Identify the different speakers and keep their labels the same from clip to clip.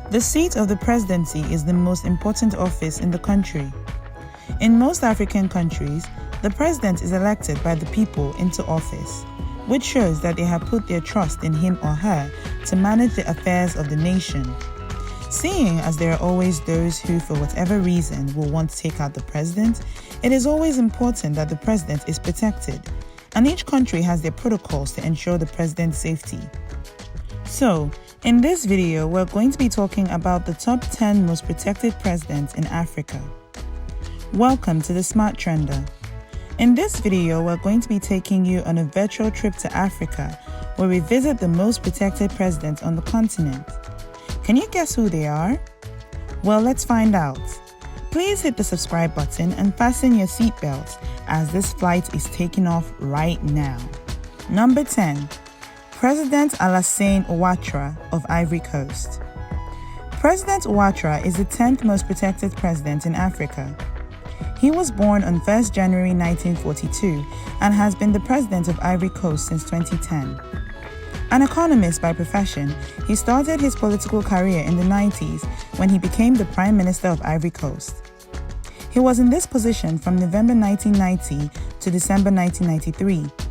Speaker 1: The seat of the presidency is the most important office in the country. In most African countries, the president is elected by the people into office, which shows that they have put their trust in him or her to manage the affairs of the nation. Seeing as there are always those who, for whatever reason, will want to take out the president, it is always important that the president is protected, and each country has their protocols to ensure the president's safety. So, in this video, we're going to be talking about the top 10 most protected presidents in Africa. Welcome to the Smart Trender. In this video, we're going to be taking you on a virtual trip to Africa, where we visit the most protected presidents on the continent. Can you guess who they are? Well, let's find out. Please hit the subscribe button and fasten your seatbelts as this flight is taking off right now. Number 10. President Alassane Ouattara of Ivory Coast. President Ouattara is the 10th most protected president in Africa. He was born on 1st January 1942 and has been the president of Ivory Coast since 2010. An economist by profession, he started his political career in the 90s when he became the Prime Minister of Ivory Coast. He was in this position from November 1990 to December 1993.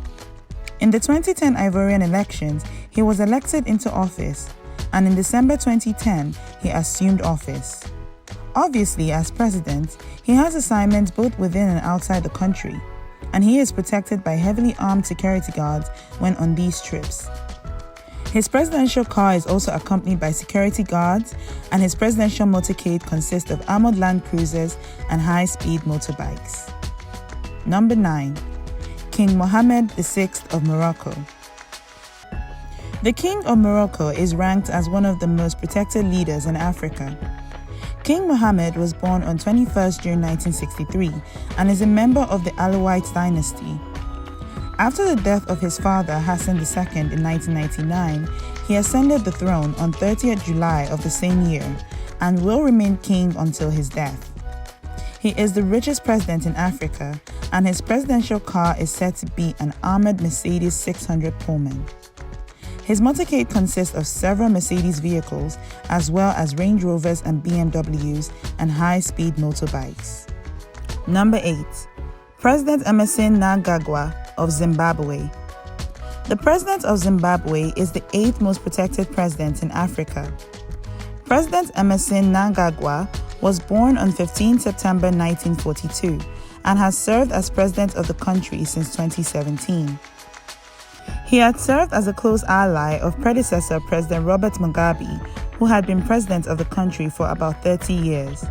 Speaker 1: In the 2010 Ivorian elections, he was elected into office, and in December 2010, he assumed office. Obviously, as president, he has assignments both within and outside the country, and he is protected by heavily armed security guards when on these trips. His presidential car is also accompanied by security guards, and his presidential motorcade consists of armored Land Cruisers and high-speed motorbikes. Number 9. King Mohammed VI of Morocco. The King of Morocco is ranked as one of the most protected leaders in Africa. King Mohammed was born on 21st June 1963 and is a member of the Alawite dynasty. After the death of his father Hassan II in 1999, he ascended the throne on 30th July of the same year and will remain king until his death. He is the richest president in Africa, and his presidential car is said to be an armored Mercedes 600 Pullman. His motorcade consists of several Mercedes vehicles, as well as Range Rovers and BMWs and high-speed motorbikes. Number 8. President Emmerson Mnangagwa of Zimbabwe. The president of Zimbabwe is the 8th most protected president in Africa. President Emmerson Mnangagwa was born on 15 September 1942 and has served as president of the country since 2017. He had served as a close ally of predecessor President Robert Mugabe, who had been president of the country for about 30 years.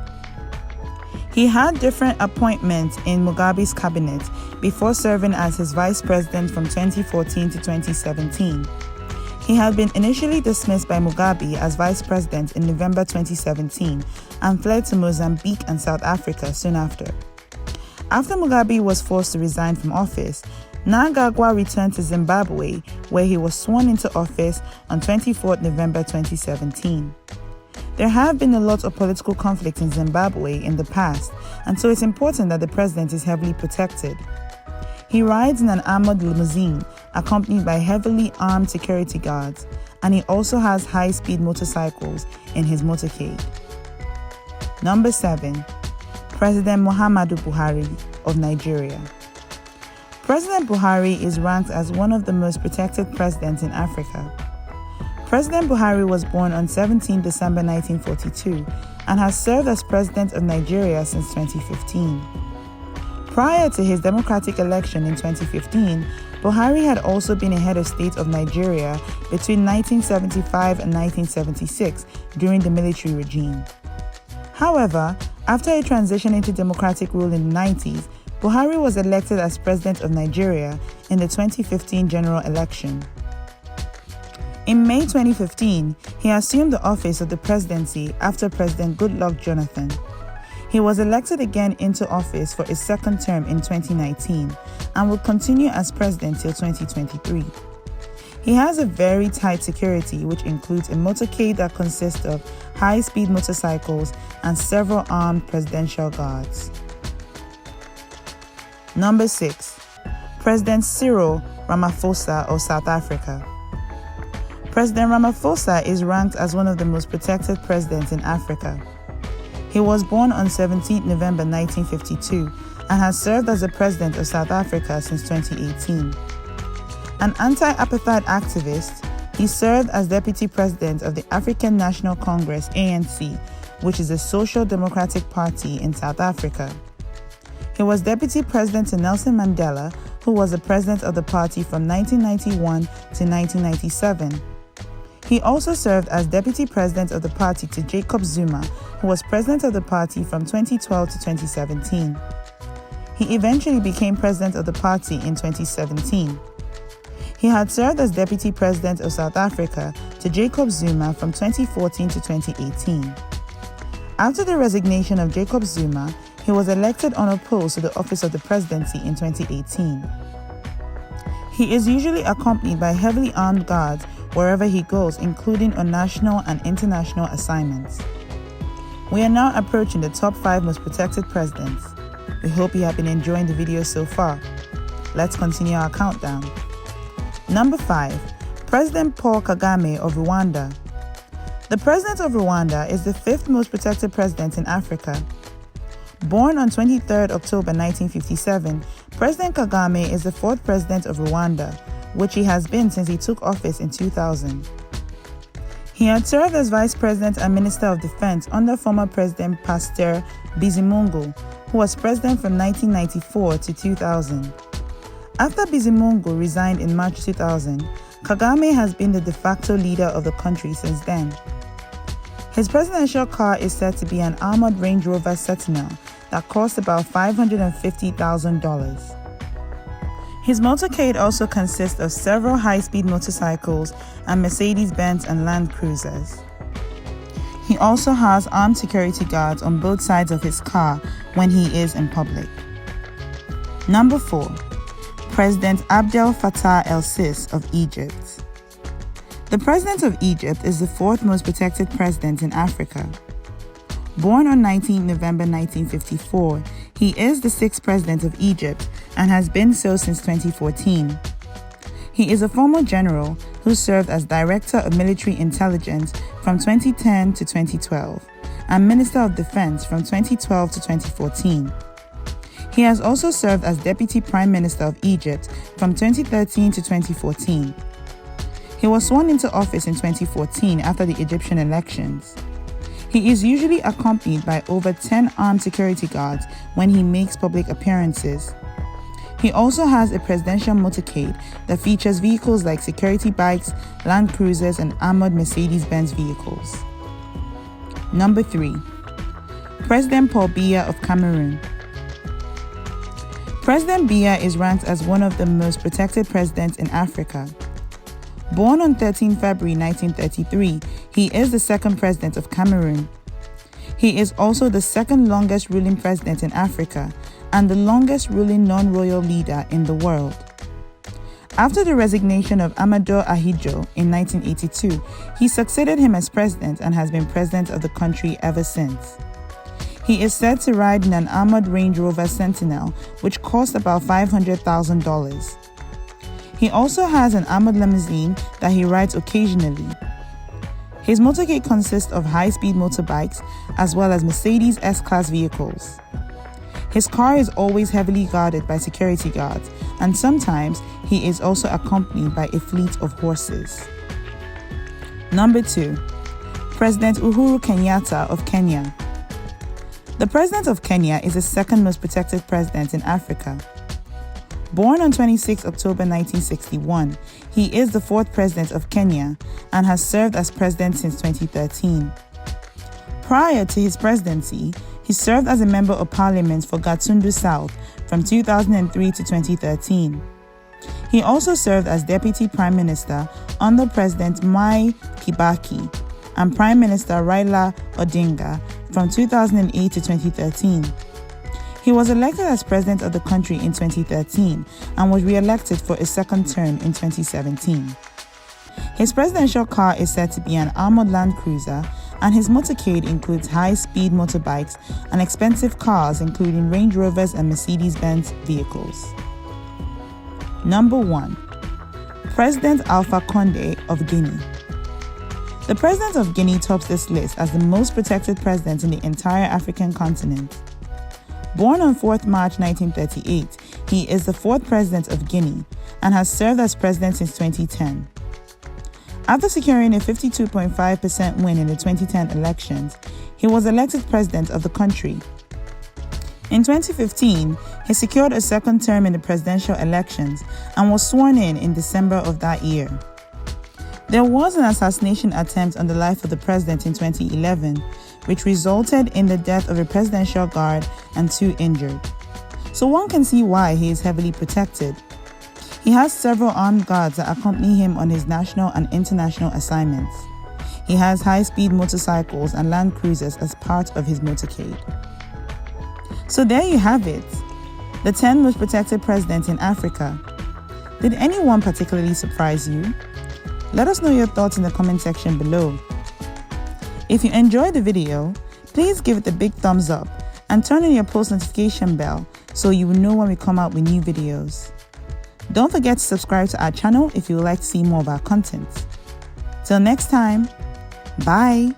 Speaker 1: He had different appointments in Mugabe's cabinet before serving as his vice president from 2014 to 2017. He had been initially dismissed by Mugabe as vice president in November 2017 and fled to Mozambique and South Africa soon after. After Mugabe was forced to resign from office, Mnangagwa returned to Zimbabwe, where he was sworn into office on 24 November 2017. There have been a lot of political conflict in Zimbabwe in the past, and so it's important that the president is heavily protected. He rides in an armored limousine accompanied by heavily armed security guards, and he also has high-speed motorcycles in his motorcade. Number 7. President Muhammadu Buhari of Nigeria. President Buhari is ranked as one of the most protected presidents in Africa. President Buhari was born on 17 December 1942 and has served as president of Nigeria since 2015. Prior to his democratic election in 2015, Buhari had also been a head of state of Nigeria between 1975 and 1976 during the military regime. However, after a transition into democratic rule in the 90s, Buhari was elected as president of Nigeria in the 2015 general election. In May 2015, he assumed the office of the presidency after President Goodluck Jonathan. He was elected again into office for a second term in 2019 and will continue as president till 2023. He has a very tight security, which includes a motorcade that consists of high-speed motorcycles and several armed presidential guards. Number 6. President Cyril Ramaphosa of South Africa. President Ramaphosa is ranked as one of the most protected presidents in Africa. He was born on 17 November 1952 and has served as the president of South Africa since 2018. An anti-apartheid activist, he served as deputy president of the African National Congress (ANC), which is a social democratic party in South Africa. He was deputy president to Nelson Mandela, who was the president of the party from 1991 to 1997. He also served as deputy president of the party to Jacob Zuma, who was president of the party from 2012 to 2017. He eventually became president of the party in 2017. He had served as deputy president of South Africa to Jacob Zuma from 2014 to 2018. After the resignation of Jacob Zuma, he was elected unopposed to the office of the presidency in 2018. He is usually accompanied by heavily armed guards wherever he goes, including on national and international assignments. We are now approaching the top 5 most protected presidents. We hope you have been enjoying the video so far. Let's continue our countdown. Number 5. President Paul Kagame of Rwanda. The president of Rwanda is the 5th most protected president in Africa. Born on 23 October 1957, President Kagame is the 4th president of Rwanda, which he has been since he took office in 2000. He had served as Vice President and Minister of Defense under former President Pasteur Bizimungu, who was president from 1994 to 2000. After Bizimungu resigned in March 2000, Kagame has been the de facto leader of the country since then. His presidential car is said to be an armored Range Rover Sentinel that cost about $550,000. His motorcade also consists of several high-speed motorcycles and Mercedes-Benz and Land Cruisers. He also has armed security guards on both sides of his car when he is in public. Number 4. President Abdel Fattah el-Sisi of Egypt. The president of Egypt is the 4th most protected president in Africa. Born on 19 November 1954, he is the 6th president of Egypt and has been so since 2014. He is a former general who served as Director of Military Intelligence from 2010 to 2012 and Minister of Defense from 2012 to 2014. He has also served as Deputy Prime Minister of Egypt from 2013 to 2014. He was sworn into office in 2014 after the Egyptian elections. He is usually accompanied by over 10 armed security guards when he makes public appearances. He also has a presidential motorcade that features vehicles like security bikes, Land Cruisers, and armored Mercedes-Benz vehicles. Number 3. President Paul Biya of Cameroon. President Biya is ranked as one of the most protected presidents in Africa. Born on 13 February 1933, he is the 2nd president of Cameroon. He is also the 2nd longest ruling president in Africa and the longest ruling non-royal leader in the world. After the resignation of Amadou Ahidjo in 1982, he succeeded him as president and has been president of the country ever since. He is said to ride in an armored Range Rover Sentinel, which cost about $500,000. He also has an armored limousine that he rides occasionally. His motorcade consists of high-speed motorbikes as well as Mercedes S-Class vehicles. His car is always heavily guarded by security guards, and sometimes he is also accompanied by a fleet of horses. Number 2. President Uhuru Kenyatta of Kenya. The president of Kenya is the 2nd most protected president in Africa. Born on 26 October 1961, he is the 4th president of Kenya and has served as president since 2013. Prior to his presidency, he served as a member of parliament for Gatundu South from 2003 to 2013. He also served as deputy prime minister under President Mwai Kibaki and Prime Minister Raila Odinga from 2008 to 2013. He was elected as president of the country in 2013 and was re-elected for a 2nd term in 2017. His presidential car is said to be an armored Land Cruiser, and his motorcade includes high-speed motorbikes and expensive cars including Range Rovers and Mercedes-Benz vehicles. Number 1. President Alpha Conde of Guinea. The president of Guinea tops this list as the most protected president in the entire African continent. Born on 4th March 1938, he is the 4th president of Guinea and has served as president since 2010. After securing a 52.5% win in the 2010 elections, he was elected president of the country. In 2015, he secured a second term in the presidential elections and was sworn in December of that year. There was an assassination attempt on the life of the president in 2011, which resulted in the death of a presidential guard and 2 injured. So one can see why he is heavily protected. He has several armed guards that accompany him on his national and international assignments. He has high-speed motorcycles and land cruisers as part of his motorcade. So there you have it, the 10 most protected presidents in Africa. Did anyone particularly surprise you? Let us know your thoughts in the comment section below. If you enjoyed the video, please give it a big thumbs up and turn on your post notification bell so you will know when we come out with new videos. Don't forget to subscribe to our channel if you would like to see more of our content. Till next time, bye!